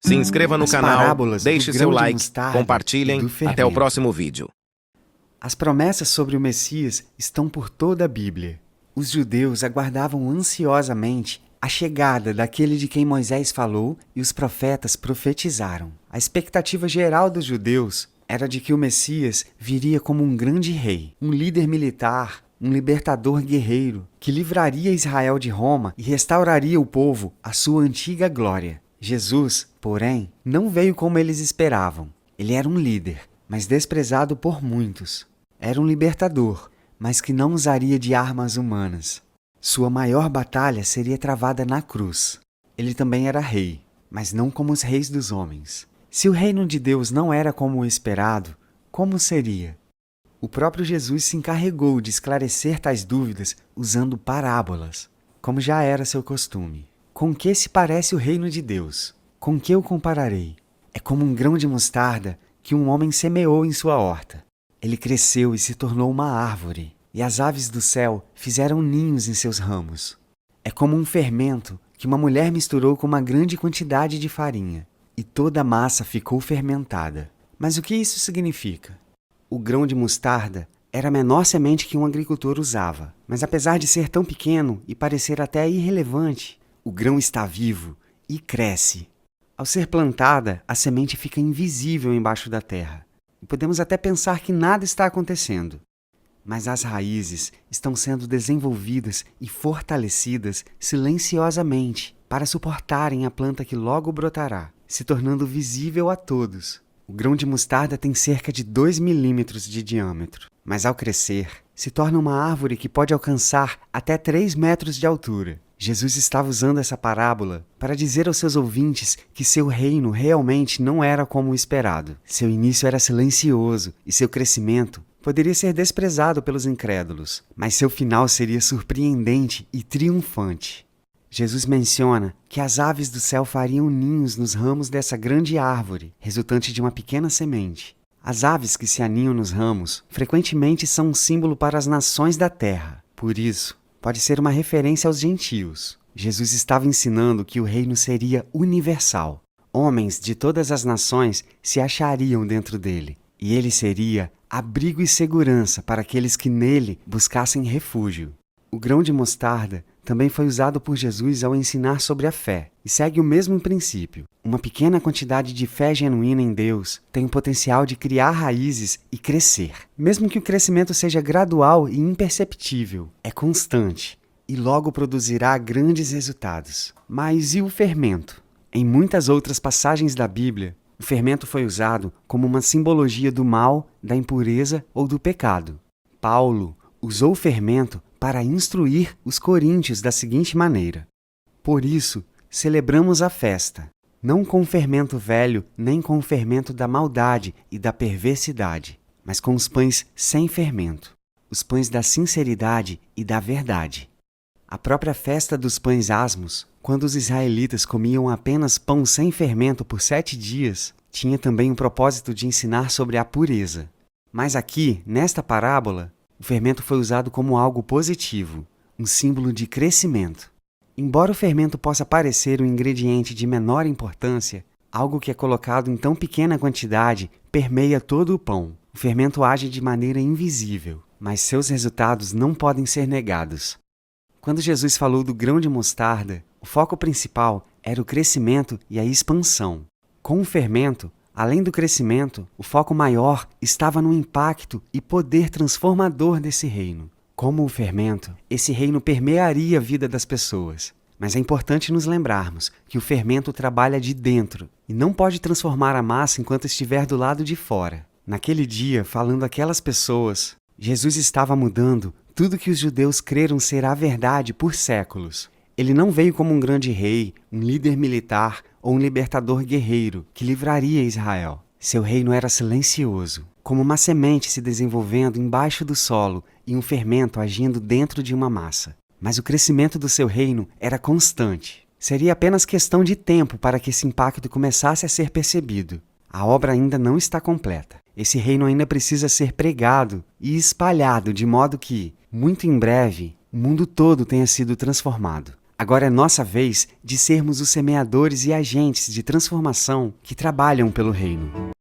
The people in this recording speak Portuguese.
Se inscreva no As canal, parábolas deixe do seu grão de like, mostarda compartilhem. e do Até o fermento. próximo vídeo. As promessas sobre o Messias estão por toda a Bíblia. Os judeus aguardavam ansiosamente a chegada daquele de quem Moisés falou e os profetas profetizaram. A expectativa geral dos judeus era de que o Messias viria como um grande rei, um líder militar, um libertador guerreiro, que livraria Israel de Roma e restauraria o povo à sua antiga glória. Jesus, porém, não veio como eles esperavam. Ele era um líder, mas desprezado por muitos. Era um libertador, mas que não usaria de armas humanas. Sua maior batalha seria travada na cruz. Ele também era rei, mas não como os reis dos homens. Se o reino de Deus não era como o esperado, como seria? O próprio Jesus se encarregou de esclarecer tais dúvidas usando parábolas, como já era seu costume. Com que se parece o reino de Deus? Com que eu compararei? É como um grão de mostarda que um homem semeou em sua horta. Ele cresceu e se tornou uma árvore, e as aves do céu fizeram ninhos em seus ramos. É como um fermento que uma mulher misturou com uma grande quantidade de farinha, e toda a massa ficou fermentada. Mas o que isso significa? O grão de mostarda era a menor semente que um agricultor usava, mas apesar de ser tão pequeno e parecer até irrelevante, o grão está vivo e cresce. Ao ser plantada, a semente fica invisível embaixo da terra. E podemos até pensar que nada está acontecendo. Mas as raízes estão sendo desenvolvidas e fortalecidas silenciosamente para suportarem a planta que logo brotará, se tornando visível a todos. O grão de mostarda tem cerca de 2 milímetros de diâmetro, mas ao crescer, se torna uma árvore que pode alcançar até 3 metros de altura. Jesus estava usando essa parábola para dizer aos seus ouvintes que seu reino realmente não era como o esperado. Seu início era silencioso e seu crescimento poderia ser desprezado pelos incrédulos, mas seu final seria surpreendente e triunfante. Jesus menciona que as aves do céu fariam ninhos nos ramos dessa grande árvore, resultante de uma pequena semente. As aves que se aninham nos ramos frequentemente são um símbolo para as nações da terra. Por isso, pode ser uma referência aos gentios. Jesus estava ensinando que o reino seria universal. Homens de todas as nações se achariam dentro dele, e ele seria abrigo e segurança para aqueles que nele buscassem refúgio. O grão de mostarda também foi usado por Jesus ao ensinar sobre a fé, e segue o mesmo princípio. Uma pequena quantidade de fé genuína em Deus tem o potencial de criar raízes e crescer. Mesmo que o crescimento seja gradual e imperceptível, é constante, e logo produzirá grandes resultados. Mas e o fermento? Em muitas outras passagens da Bíblia, o fermento foi usado como uma simbologia do mal, da impureza ou do pecado. Paulo usou o fermento para instruir os coríntios da seguinte maneira: por isso, celebramos a festa, não com o fermento velho, nem com o fermento da maldade e da perversidade, mas com os pães sem fermento, os pães da sinceridade e da verdade. A própria festa dos pães asmos, quando os israelitas comiam apenas pão sem fermento por 7 dias, tinha também o propósito de ensinar sobre a pureza. Mas aqui, nesta parábola, o fermento foi usado como algo positivo, um símbolo de crescimento. Embora o fermento possa parecer um ingrediente de menor importância, algo que é colocado em tão pequena quantidade permeia todo o pão. O fermento age de maneira invisível, mas seus resultados não podem ser negados. Quando Jesus falou do grão de mostarda, o foco principal era o crescimento e a expansão. Com o fermento, além do crescimento, o foco maior estava no impacto e poder transformador desse reino. Como o fermento, esse reino permearia a vida das pessoas. Mas é importante nos lembrarmos que o fermento trabalha de dentro e não pode transformar a massa enquanto estiver do lado de fora. Naquele dia, falando àquelas pessoas, Jesus estava mudando tudo que os judeus creram ser a verdade por séculos. Ele não veio como um grande rei, um líder militar ou um libertador guerreiro que livraria Israel. Seu reino era silencioso, como uma semente se desenvolvendo embaixo do solo e um fermento agindo dentro de uma massa. Mas o crescimento do seu reino era constante. Seria apenas questão de tempo para que esse impacto começasse a ser percebido. A obra ainda não está completa. Esse reino ainda precisa ser pregado e espalhado de modo que, muito em breve, o mundo todo tenha sido transformado. Agora é nossa vez de sermos os semeadores e agentes de transformação que trabalham pelo reino.